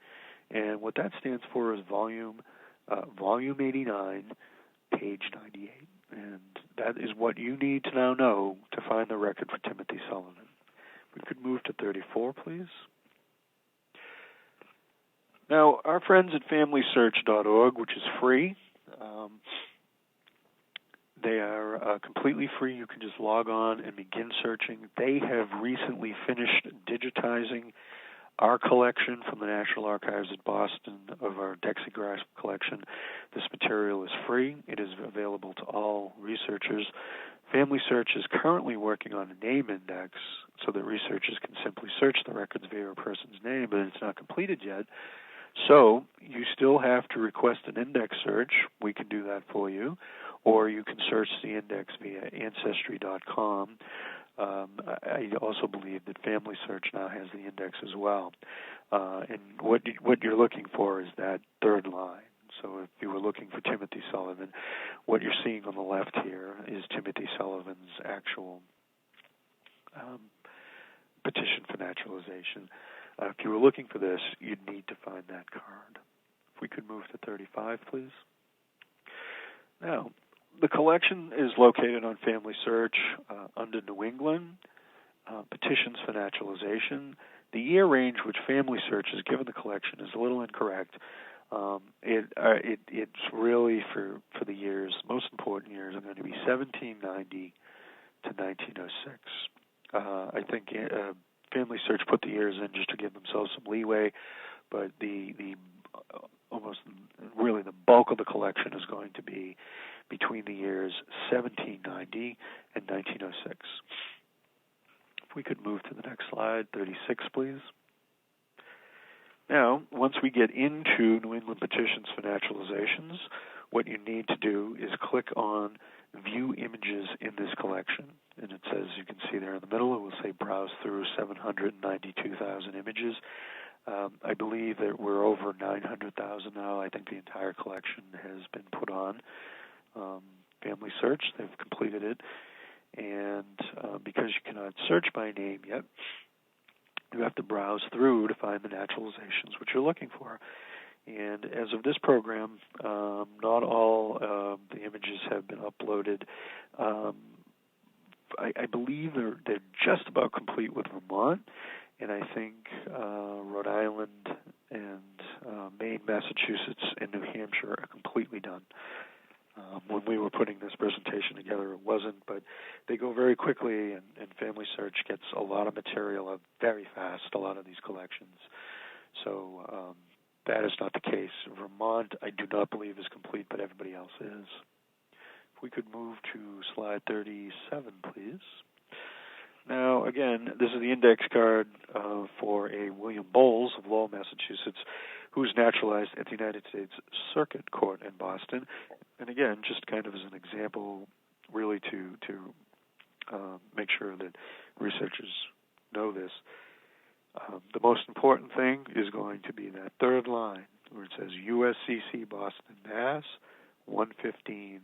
C: And what that stands for is volume 89, page 98. And that is what you need to now know to find the record for Timothy Sullivan. We could move to 34, please. Now, our friends at FamilySearch.org, which is free, they are completely free. You can just log on and begin searching. They have recently finished digitizing our collection from the National Archives at Boston of our Dexigraph collection. This material is free. It is available to all researchers. Family Search is currently working on a name index so that researchers can simply search the records via a person's name, but it's not completed yet. So you still have to request an index search. We can do that for you. Or you can search the index via Ancestry.com. I also believe that Family Search now has the index as well. And what you're looking for is that third line. So if you were looking for Timothy Sullivan, what you're seeing on the left here is Timothy Sullivan's actual petition for naturalization. If you were looking for this, you'd need to find that card. If we could move to 35, please. Now, the collection is located on Family Search under New England, Petitions for Naturalization. The year range which Family Search has given the collection is a little incorrect. It's really for the years, most important years are going to be 1790 to 1906. I think Family Search put the years in just to give themselves some leeway, but the bulk of the collection is going to be between the years 1790 and 1906. If we could move to the next slide, 36, please. Now, once we get into New England Petitions for Naturalizations, what you need to do is click on View Images in this collection. And it says, you can see there in the middle, it will say Browse through 792,000 images. I believe that we're over 900,000 now. I think the entire collection has been put on Family Search. They've completed it. And because you cannot search by name yet, you have to browse through to find the naturalizations which you're looking for. And as of this program, not all the images have been uploaded. I believe they're just about complete with Vermont, and I think Rhode Island and Maine, Massachusetts, and New Hampshire are completely done. When we were putting this presentation together, it wasn't, but they go very quickly, and Family Search gets a lot of material up very fast, a lot of these collections. So that is not the case. Vermont, I do not believe is complete, but everybody else is. If we could move to slide 37, please. Now, again, this is the index card for a William Bowles of Lowell, Massachusetts, who's naturalized at the United States Circuit Court in Boston. And again, just kind of as an example, really to make sure that researchers know this, the most important thing is going to be that third line where it says USCC Boston, Mass. 115-7.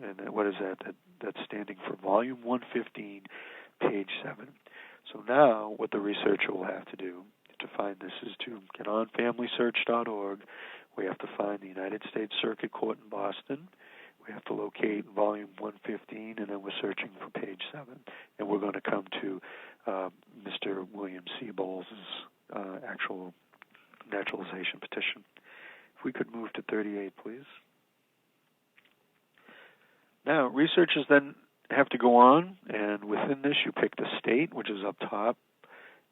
C: And what is that? That's standing for Volume 115, page 7. So now what the researcher will have to do to find this is to get on FamilySearch.org. We have to find the United States Circuit Court in Boston. We have to locate Volume 115, and then we're searching for page 7. And we're going to come to Mr. William C. Bowles' actual naturalization petition. If we could move to 38, please. Now, researchers then have to go on, and within this you pick the state, which is up top,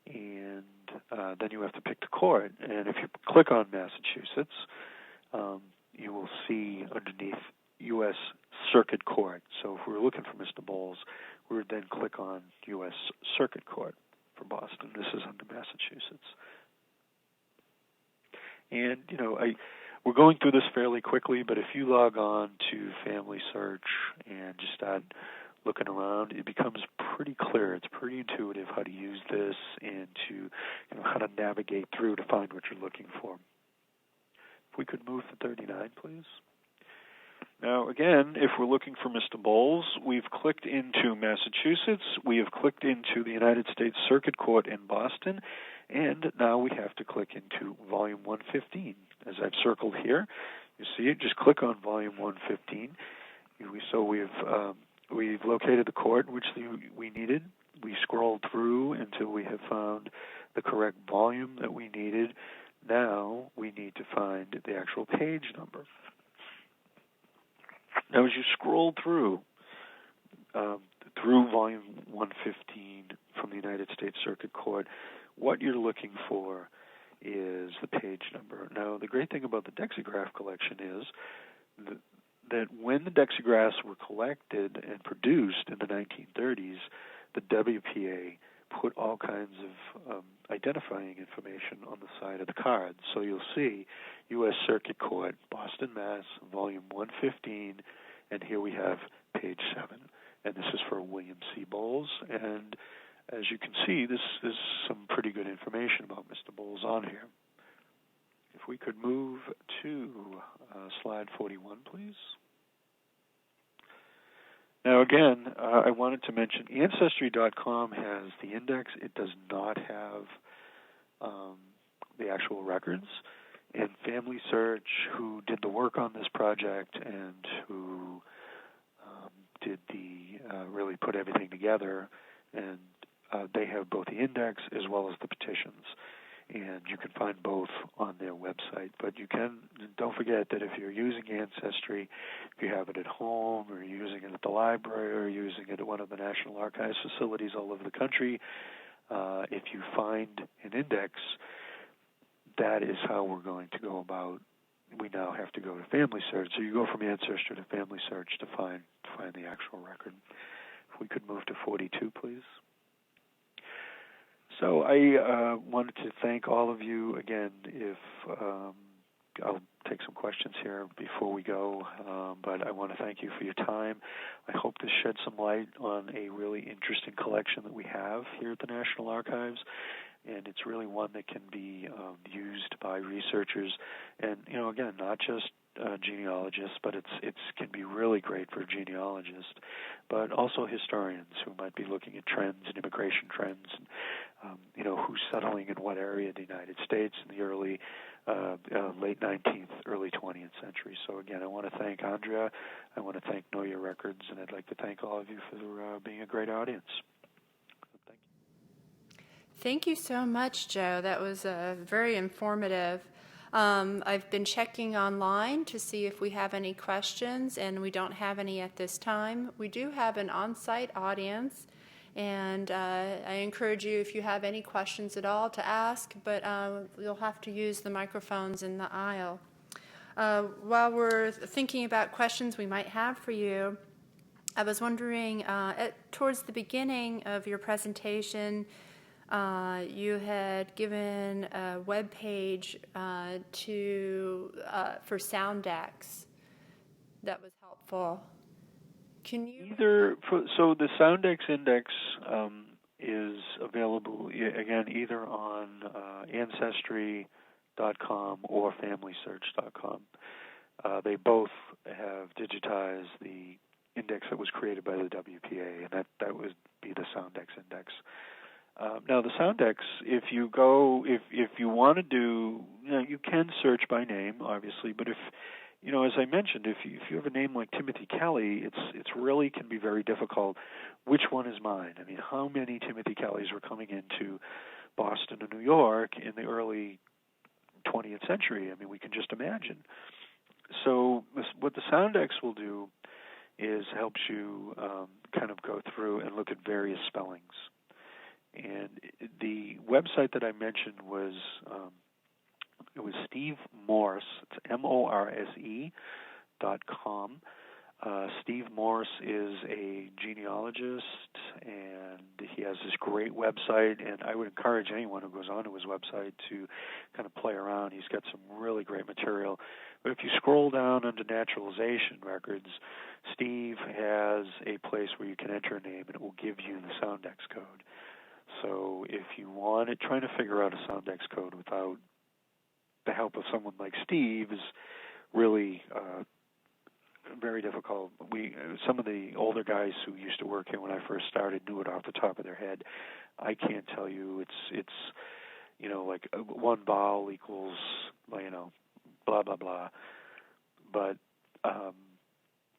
C: and then you have to pick the court. And if you click on Massachusetts, you will see underneath U.S. Circuit Court. So if we were looking for Mr. Bowles, we would then click on U.S. Circuit Court for Boston. This is under Massachusetts. And, we're going through this fairly quickly, but if you log on to Family Search and just start looking around, it becomes pretty clear. It's pretty intuitive how to use this and to how to navigate through to find what you're looking for. If we could move to 39, please. Now, again, if we're looking for Mr. Bowles, we've clicked into Massachusetts, we have clicked into the United States Circuit Court in Boston, and now we have to click into Volume 115. As I've circled here, you see it. Just click on Volume 115. So we've located the court which we needed. We scrolled through until we have found the correct volume that we needed. Now we need to find the actual page number. Now, as you scroll through Volume 115 from the United States Circuit Court, what you're looking for is the page number. Now, the great thing about the Dexicgraph collection is that when the Dexigraphs were collected and produced in the 1930s, the WPA put all kinds of identifying information on the side of the card. So you'll see U.S. Circuit Court, Boston, Mass., Volume 115, and here we have page 7. And this is for William C. Bowles. And as you can see, this is some pretty good information about Mr. Bowles on here. If we could move to slide 41, please. Now, again, I wanted to mention Ancestry.com has the index. It does not have the actual records. And Family Search, who did the work on this project and who did really put everything together, and they have both the index as well as the petitions. And you can find both on their website. But don't forget that if you're using Ancestry, if you have it at home or you're using it at the library or you're using it at one of the National Archives facilities all over the country, if you find an index, that is how we're going to go about. We now have to go to Family Search. So you go from Ancestry to Family Search to find the actual record. If we could move to 42, please. So I wanted to thank all of you again. If I'll take some questions here before we go, but I want to thank you for your time. I hope this shed some light on a really interesting collection that we have here at the National Archives, and it's really one that can be used by researchers, and again, not just genealogists, but it can be really great for genealogists, but also historians who might be looking at trends and immigration trends, and, who's settling in what area of the United States in the early late 19th, early 20th century. So again, I want to thank Andrea, I want to thank Know Your Records, and I'd like to thank all of you for being a great audience. Thank you.
A: Thank you so much, Joe. That was very informative. I've been checking online to see if we have any questions, and we don't have any at this time. We do have an on-site audience, and I encourage you, if you have any questions at all, to ask, but you'll have to use the microphones in the aisle. While we're thinking about questions we might have for you, I was wondering, towards the beginning of your presentation, you had given a web page for Soundex. That was helpful. Can you?
C: So the Soundex Index is available again either on Ancestry.com or FamilySearch.com. They both have digitized the index that was created by the WPA, and that would be the Soundex Index. Now the Soundex, if you want to do, you can search by name, obviously, but if as I mentioned, if you have a name like Timothy Kelly, it's really can be very difficult. Which one is mine? I mean, how many Timothy Kellys were coming into Boston and New York in the early 20th century? I mean, we can just imagine. So what the Soundex will do is helps you kind of go through and look at various spellings. And the website that I mentioned was it was Steve Morse. It's MORSE.com. Steve Morse is a genealogist, and he has this great website. And I would encourage anyone who goes onto his website to kind of play around. He's got some really great material. But if you scroll down under Naturalization Records, Steve has a place where you can enter a name, and it will give you the Soundex code. So if you want it, trying to figure out a Soundex code without the help of someone like Steve is really very difficult. Some of the older guys who used to work here when I first started knew it off the top of their head. I can't tell you. It's like one vowel equals blah blah blah. But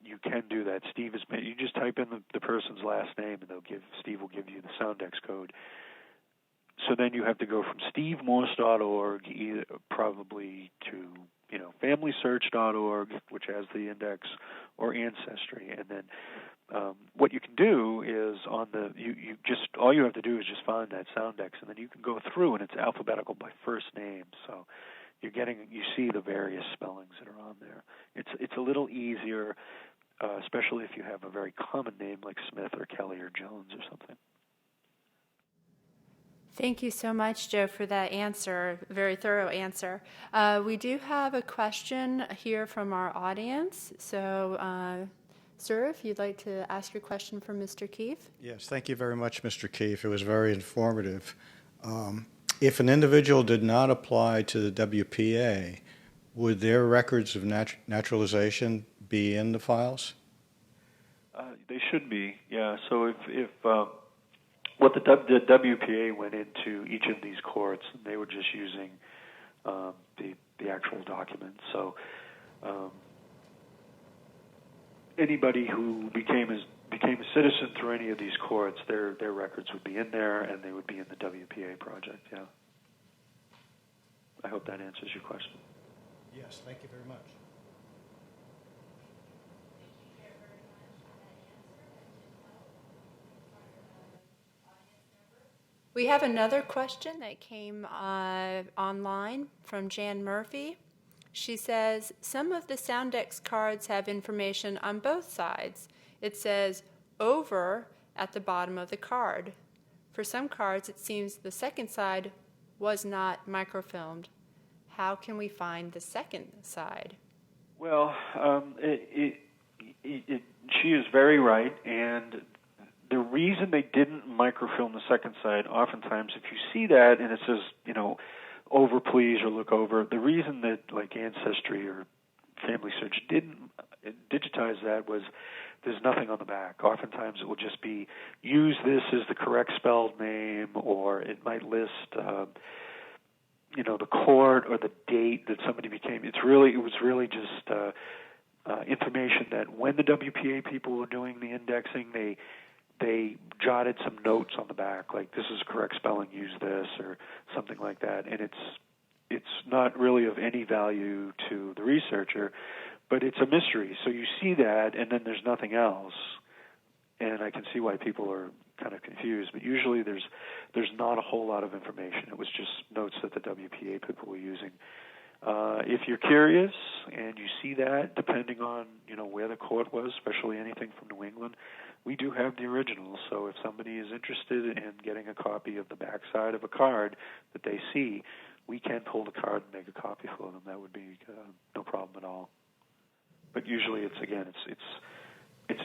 C: you can do that. Steve you just type in the person's last name, and Steve will give you the Soundex code. So then you have to go from stevemorse.org probably to FamilySearch.org, which has the index, or Ancestry, and then what you can do is all you have to do is just find that Soundex, and then you can go through, and it's alphabetical by first name. So you see the various spellings that are on there. It's a little easier, especially if you have a very common name like Smith or Kelly or Jones or something.
A: Thank you so much, Joe, for that answer, very thorough answer. We do have a question here from our audience. So, sir, if you'd like to ask your question for Mr. Keefe.
D: Yes, thank you very much, Mr. Keefe. It was very informative. If an individual did not apply to the WPA, would their records of naturalization be in the files?
C: They should be, yeah. So if what the WPA went into each of these courts, and they were just using the actual documents. So anybody who became a citizen through any of these courts, their records would be in there, and they would be in the WPA project. Yeah. I hope that answers your question.
D: Yes, thank you very much.
A: We have another question that came online from Jan Murphy. She says, some of the Soundex cards have information on both sides. It says over at the bottom of the card. For some cards, it seems the second side was not microfilmed. How can we find the second side?
C: Well, she is very right, and the reason they didn't microfilm the second side, oftentimes if you see that and it says, over please or look over, the reason that like Ancestry or Family Search didn't digitize that was there's nothing on the back. Oftentimes it will just be use this as the correct spelled name, or it might list the court or the date that somebody became. It was really just information that when the WPA people were doing the indexing, they jotted some notes on the back, like this is correct spelling, use this, or something like that. And it's not really of any value to the researcher, but it's a mystery. So you see that, and then there's nothing else. And I can see why people are kind of confused, but usually there's not a whole lot of information. It was just notes that the WPA people were using. If you're curious and you see that, depending on where the court was, especially anything from New England, we do have the originals. So if somebody is interested in getting a copy of the backside of a card that they see, we can pull the card and make a copy for them. That would be no problem at all. But usually, it's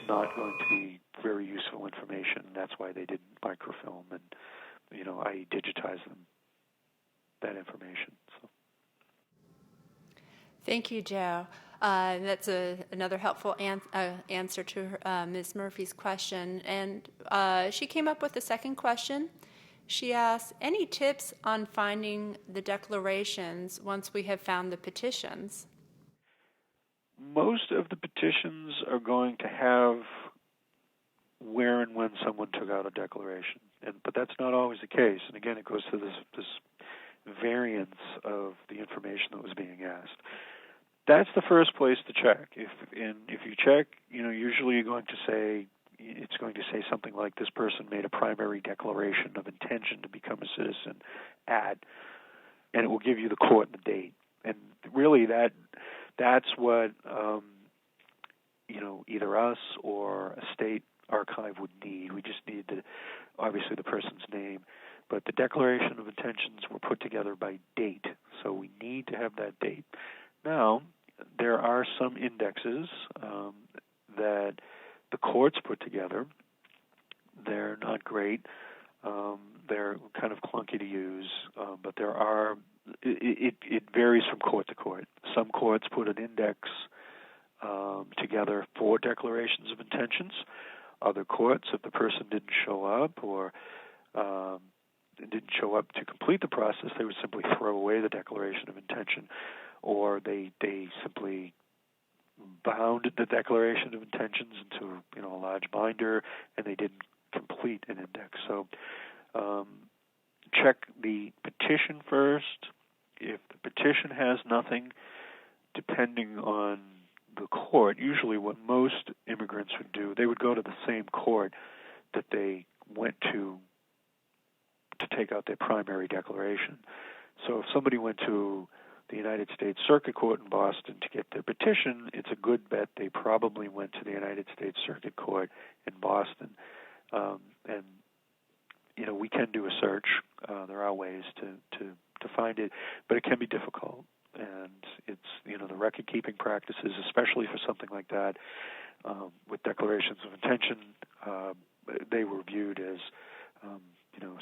C: not going to be very useful information. That's why they didn't microfilm and I digitize them, that information. So.
A: Thank you, Joe. That's another helpful answer to Ms. Murphy's question. And she came up with a second question. She asked, any tips on finding the declarations once we have found the petitions?
C: Most of the petitions are going to have where and when someone took out a declaration, but that's not always the case. And again, it goes to this variance of the information that was being asked. That's the first place to check. If you check, usually you're going to say, it's going to say something like, this person made a primary declaration of intention to become a citizen, and it will give you the court and the date. And really that's what either us or a state archive would need. We just need obviously the person's name, but the declaration of intentions were put together by date, so we need to have that date. Now, there are some indexes that the courts put together. They're not great. They're kind of clunky to use, but there are. It varies from court to court. Some courts put an index together for declarations of intentions. Other courts, if the person didn't show up or didn't show up to complete the process, they would simply throw away the declaration of intention, or they simply bound the declaration of intentions into a large binder, and they didn't complete an index. So check the petition first. If the petition has nothing, depending on the court, usually what most immigrants would do, they would go to the same court that they went to take out their primary declaration. So if somebody went to the United States Circuit Court in Boston to get their petition, it's a good bet they probably went to the United States Circuit Court in Boston. And we can do a search. There are ways to find it, but it can be difficult. And it's the record-keeping practices, especially for something like that, with declarations of intention, they were viewed as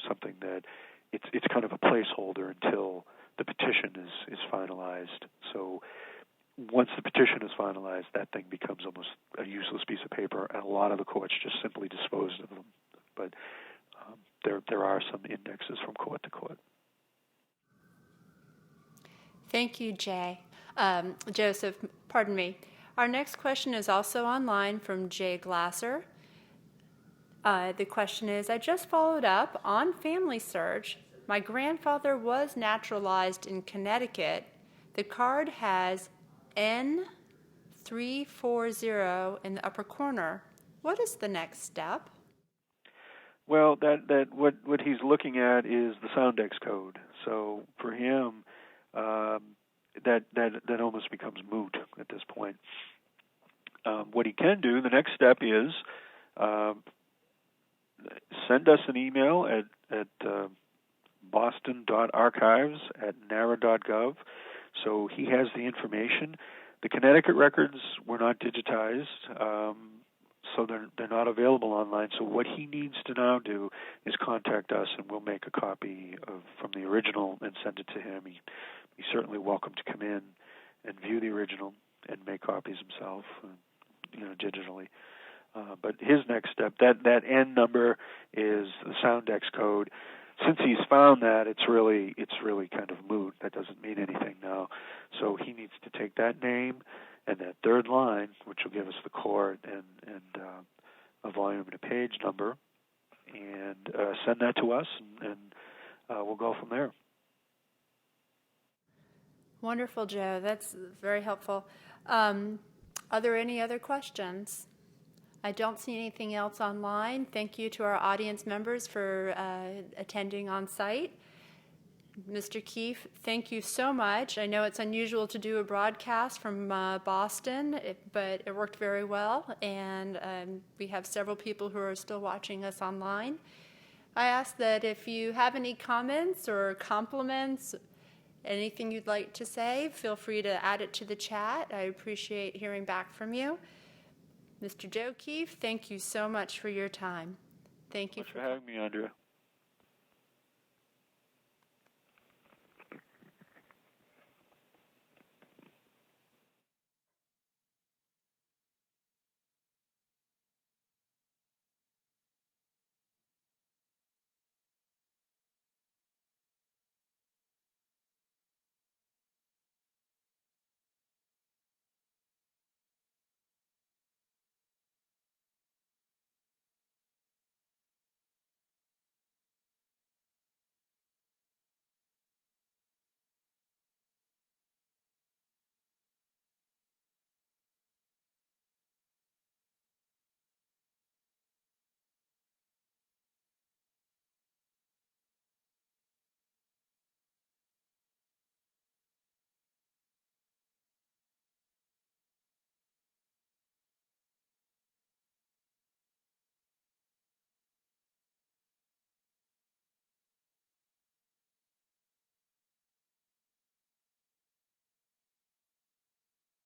C: something that it's kind of a placeholder until the petition is finalized. So once the petition is finalized, that thing becomes almost a useless piece of paper, and a lot of the courts just simply dispose of them. But there are some indexes from court to court.
A: Thank you, Joseph. Pardon me. Our next question is also online from Jay Glasser. The question is, I just followed up on Family Search. My grandfather was naturalized in Connecticut. The card has N340 in the upper corner. What is the next step?
C: Well, what he's looking at is the Soundex code. So for him, that almost becomes moot at this point. What he can do, the next step is send us an email at boston.archives@nara.gov. So he has the information. The Connecticut records were not digitized, so they're not available online. So what he needs to now do is contact us, and we'll make a copy from the original and send it to him. He's certainly welcome to come in and view the original and make copies himself, digitally. But his next step, that N number is the Soundex code. since he's found that, it's really kind of moot. That doesn't mean anything now. So he needs to take that name and that third line, which will give us the chord and a volume and a page number, and send that to us, and we'll go from there.
A: Wonderful, Joe. That's very helpful. Are there any other questions? I don't see anything else online. Thank you to our audience members for attending on site. Mr. Keefe, thank you so much. I know it's unusual to do a broadcast from Boston, but it worked very well, and we have several people who are still watching us online. I ask that if you have any comments or compliments, anything you'd like to say, feel free to add it to the chat. I appreciate hearing back from you. Mr. Joe Keefe, thank you so much for your time. Thank you
C: Thanks for having me, Andrea.